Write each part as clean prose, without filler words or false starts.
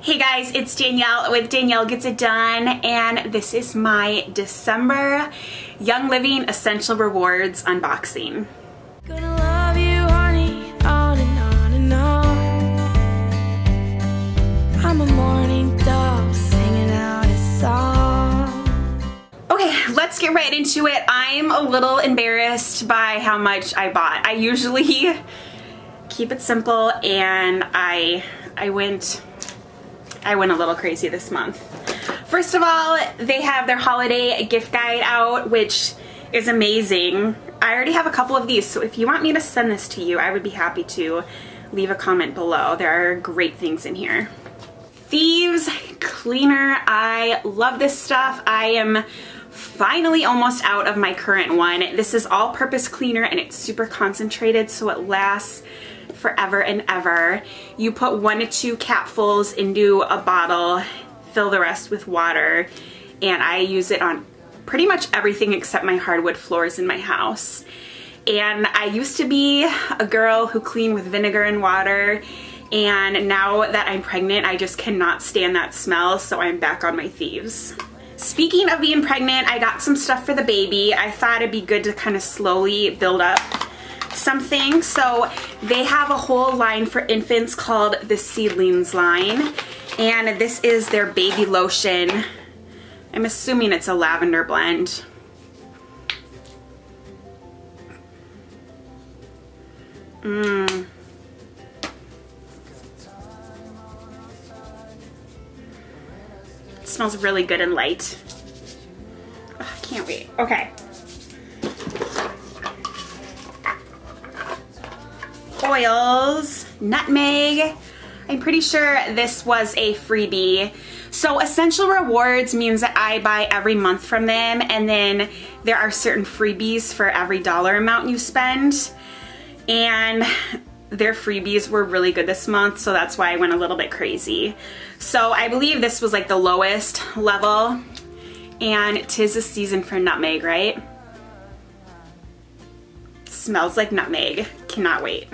Hey guys, it's Danielle with Danielle Gets It Done, and this is my December Young Living Essential Rewards unboxing. Gonna love you, honey, on and on and on. I'm a morning dove singing out a song. Okay, let's get right into it. I'm a little embarrassed by how much I bought. I usually keep it simple, and I went a little crazy this month. First of all, they have their holiday gift guide out, which is amazing. I already have a couple of these, so if you want me to send this to you, I would be happy to. Leave a comment below. There are great things in here. Thieves cleaner. I love this stuff. I am finally almost out of my current one. This is all-purpose cleaner, and it's super concentrated, so it lasts forever and ever. You put 1 to 2 capfuls into a bottle, fill the rest with water, and I use it on pretty much everything except my hardwood floors in my house. And I used to be a girl who cleaned with vinegar and water, and now that I'm pregnant, I just cannot stand that smell, so I'm back on my Thieves. Speaking of being pregnant, I got some stuff for the baby. I thought it'd be good to kind of slowly build up something. So they have a whole line for infants called the Seedlings line, and this is their baby lotion. I'm assuming it's a lavender blend. It smells really good and light. Oh, I can't wait. Okay. Oils, nutmeg. I'm pretty sure this was a freebie. So essential rewards means that I buy every month from them, and then there are certain freebies for every dollar amount you spend. And their freebies were really good this month, so that's why I went a little bit crazy. So I believe this was like the lowest level, and 'tis the season for nutmeg, right? Smells like nutmeg. Cannot wait.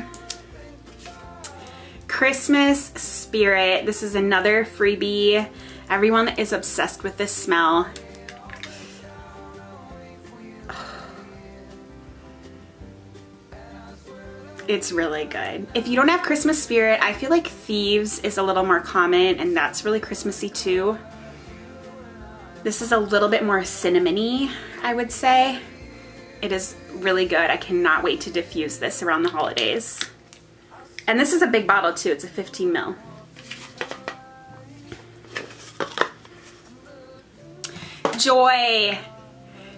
Christmas Spirit. This is another freebie. Everyone is obsessed with this smell. It's really good. If you don't have Christmas Spirit, I feel like Thieves is a little more common, and that's really Christmassy too. This is a little bit more cinnamony, I would say. It is really good. I cannot wait to diffuse this around the holidays. And this is a big bottle too. It's a 15 ml. Joy.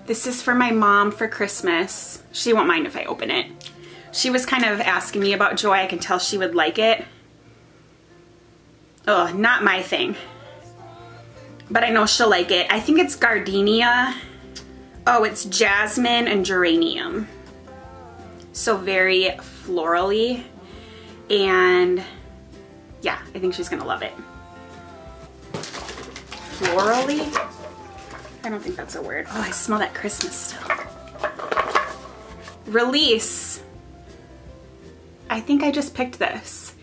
This is for my mom for Christmas. She won't mind if I open it. She was kind of asking me about Joy. I can tell she would like it. Oh, not my thing. But I know she'll like it. I think it's gardenia. Oh, it's jasmine and geranium. So very florally. And yeah, I think she's gonna love it. Florally? I don't think that's a word. Oh, I smell that Christmas still. Release. I think I just picked this.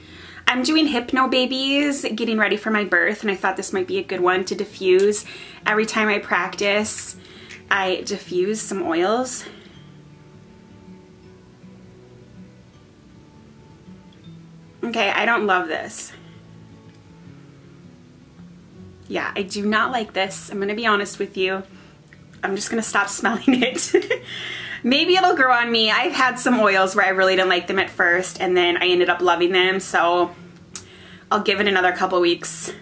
I'm doing Hypno Babies, getting ready for my birth, and I thought this might be a good one to diffuse. Every time I practice, I diffuse some oils. Okay, I don't love this. Yeah, I do not like this. I'm gonna be honest with you. I'm just gonna stop smelling it. Maybe it'll grow on me. I've had some oils where I really didn't like them at first, and then I ended up loving them, so I'll give it another couple weeks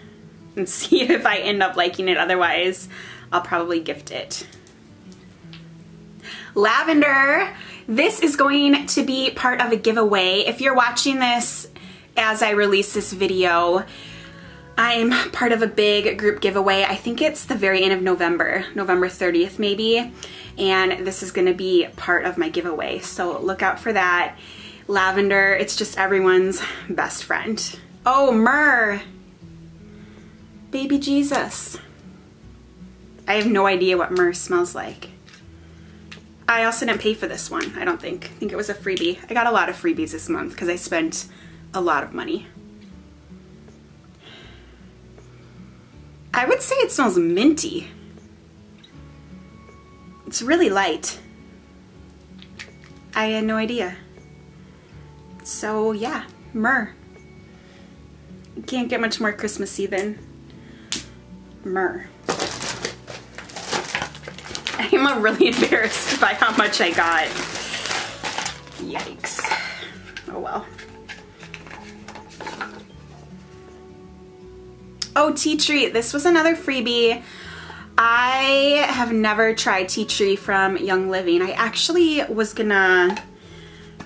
and see if I end up liking it. Otherwise, I'll probably gift it. Lavender. This is going to be part of a giveaway. If you're watching this as I release this video, I'm part of a big group giveaway. I think it's the very end of November, November 30th maybe, and this is gonna be part of my giveaway, so look out for that. Lavender, it's just everyone's best friend. Oh, myrrh. Baby Jesus. I have no idea what myrrh smells like. I also didn't pay for this one, I don't think. I think it was a freebie. I got a lot of freebies this month because I spent a lot of money. I would say it smells minty. It's really light. I had no idea. So yeah, myrrh. You can't get much more Christmassy than myrrh. I'm really embarrassed by how much I got. Yikes. Oh well. Oh, tea tree. This was another freebie. I have never tried tea tree from Young Living. I actually was gonna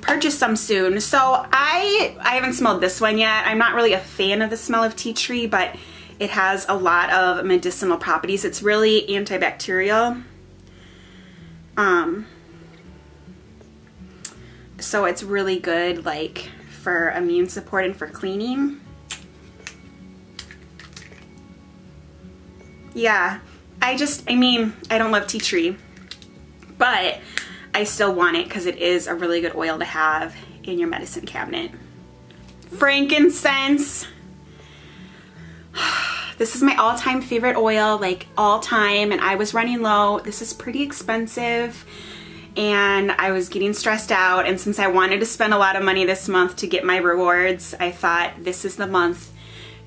purchase some soon. So I haven't smelled this one yet. I'm not really a fan of the smell of tea tree, but it has a lot of medicinal properties. It's really antibacterial. So it's really good like for immune support and for cleaning. Yeah, I mean, I don't love tea tree, but I still want it because it is a really good oil to have in your medicine cabinet. Frankincense. This is my all-time favorite oil, like all time, and I was running low. This is pretty expensive and I was getting stressed out, and since I wanted to spend a lot of money this month to get my rewards, I thought this is the month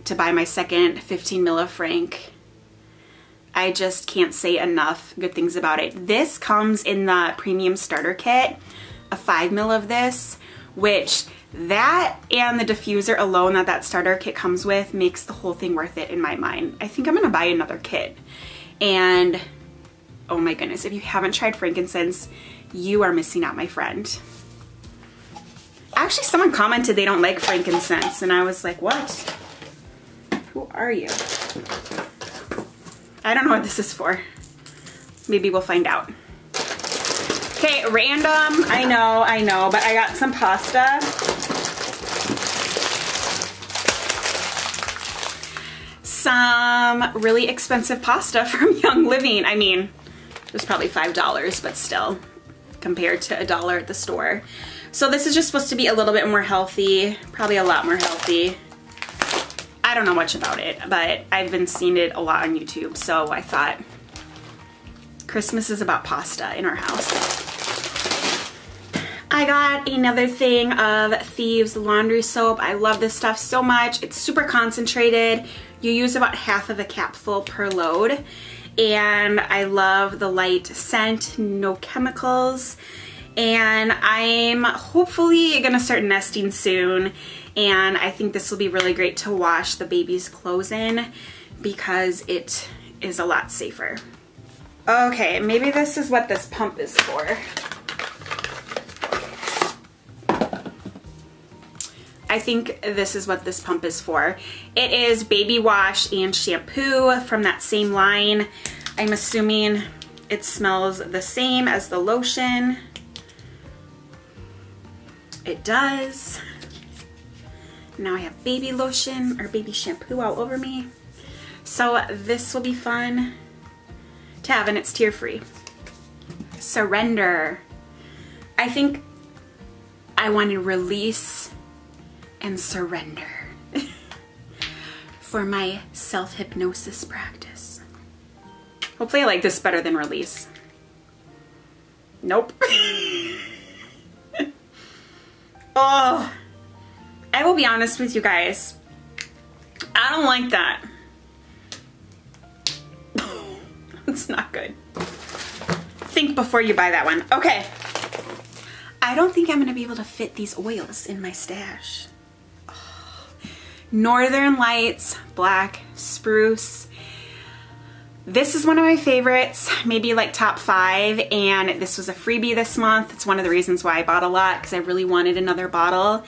to buy my second 15 ml of Frank. I just can't say enough good things about it. This comes in the premium starter kit, a 5 ml of this, which that and the diffuser alone that starter kit comes with makes the whole thing worth it in my mind. I think I'm gonna buy another kit. And oh my goodness, if you haven't tried frankincense, you are missing out, my friend. Actually, someone commented they don't like frankincense, and I was like, what? Who are you? I don't know what this is for. Maybe we'll find out. Okay, random, I know, but I got some pasta. Some really expensive pasta from Young Living. I mean, it was probably $5, but still, compared to $1 at the store. So this is just supposed to be a little bit more healthy, probably a lot more healthy. I don't know much about it, but I've been seeing it a lot on YouTube, so I thought Christmas is about pasta in our house. I got another thing of Thieves laundry soap. I love this stuff so much. It's super concentrated. You use about half of a capful per load. And I love the light scent, no chemicals. And I'm hopefully gonna start nesting soon. And I think this will be really great to wash the baby's clothes in because it is a lot safer. Okay, maybe this is what this pump is for. I think this is what this pump is for. It is baby wash and shampoo from that same line. I'm assuming it smells the same as the lotion. It does. Now I have baby lotion or baby shampoo all over me. So this will be fun to have, and it's tear-free. Surrender. I think I want to release and surrender for my self-hypnosis practice. Hopefully I like this better than release. Nope. Oh, I will be honest with you guys. I don't like that. It's not good. Think before you buy that one. Okay. I don't think I'm gonna be able to fit these oils in my stash. Oh. Northern Lights Black Spruce. This is one of my favorites, maybe like top 5, and this was a freebie this month. It's one of the reasons why I bought a lot, because I really wanted another bottle.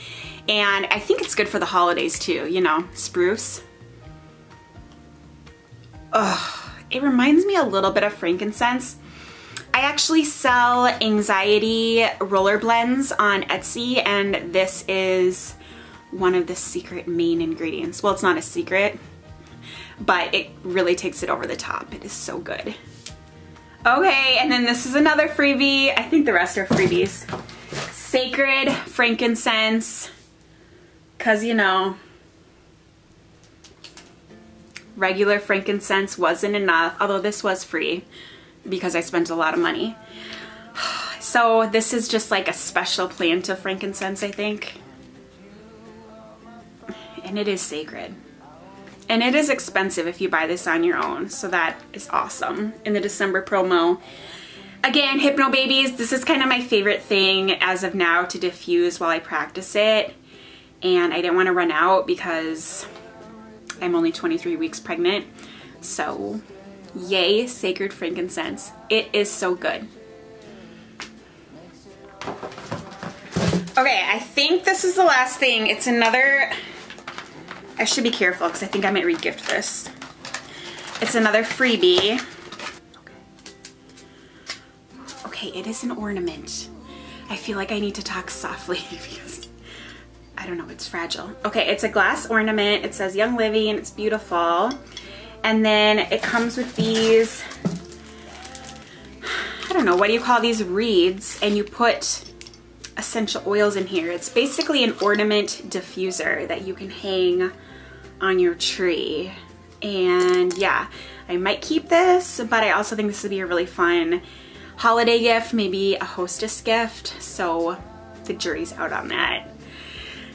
And I think it's good for the holidays too, you know, spruce. Ugh, it reminds me a little bit of frankincense. I actually sell anxiety roller blends on Etsy, and this is one of the secret main ingredients. Well, it's not a secret, but it really takes it over the top. It is so good. Okay, and then this is another freebie. I think the rest are freebies. Sacred frankincense, because you know, Regular frankincense wasn't enough, although this was free because I spent a lot of money. So this is just like a special plant of frankincense, I think. And it is sacred. And it is expensive if you buy this on your own, so that is awesome. In the December promo. Again, Hypno Babies, this is kind of my favorite thing as of now to diffuse while I practice it. And I didn't want to run out because I'm only 23 weeks pregnant. So, yay, sacred frankincense. It is so good. Okay, I think this is the last thing. It's another, I should be careful because I think I might regift this. It's another freebie. Okay, it is an ornament. I feel like I need to talk softly because, I don't know, it's fragile. Okay, it's a glass ornament. It says Young Living and it's beautiful. And then it comes with these, I don't know, what do you call these, reeds? And you put essential oils in here. It's basically an ornament diffuser that you can hang on your tree. And yeah, I might keep this, but I also think this would be a really fun holiday gift, maybe a hostess gift. So the jury's out on that.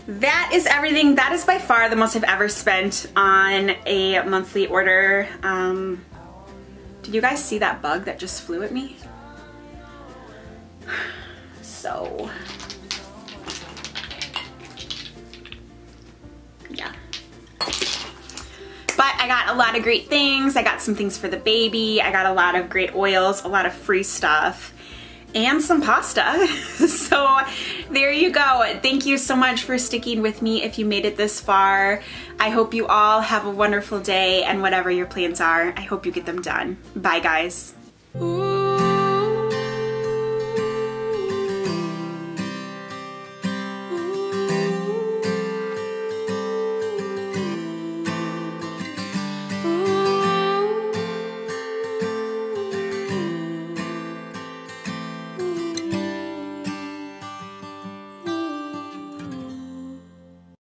That is everything. That is by far the most I've ever spent on a monthly order. Did you guys see that bug that just flew at me? So, yeah. But I got a lot of great things. I got some things for the baby. I got a lot of great oils, a lot of free stuff, and some pasta. So there you go. Thank you so much for sticking with me if you made it this far. I hope you all have a wonderful day, and whatever your plans are, I hope you get them done. Bye, guys. Ooh.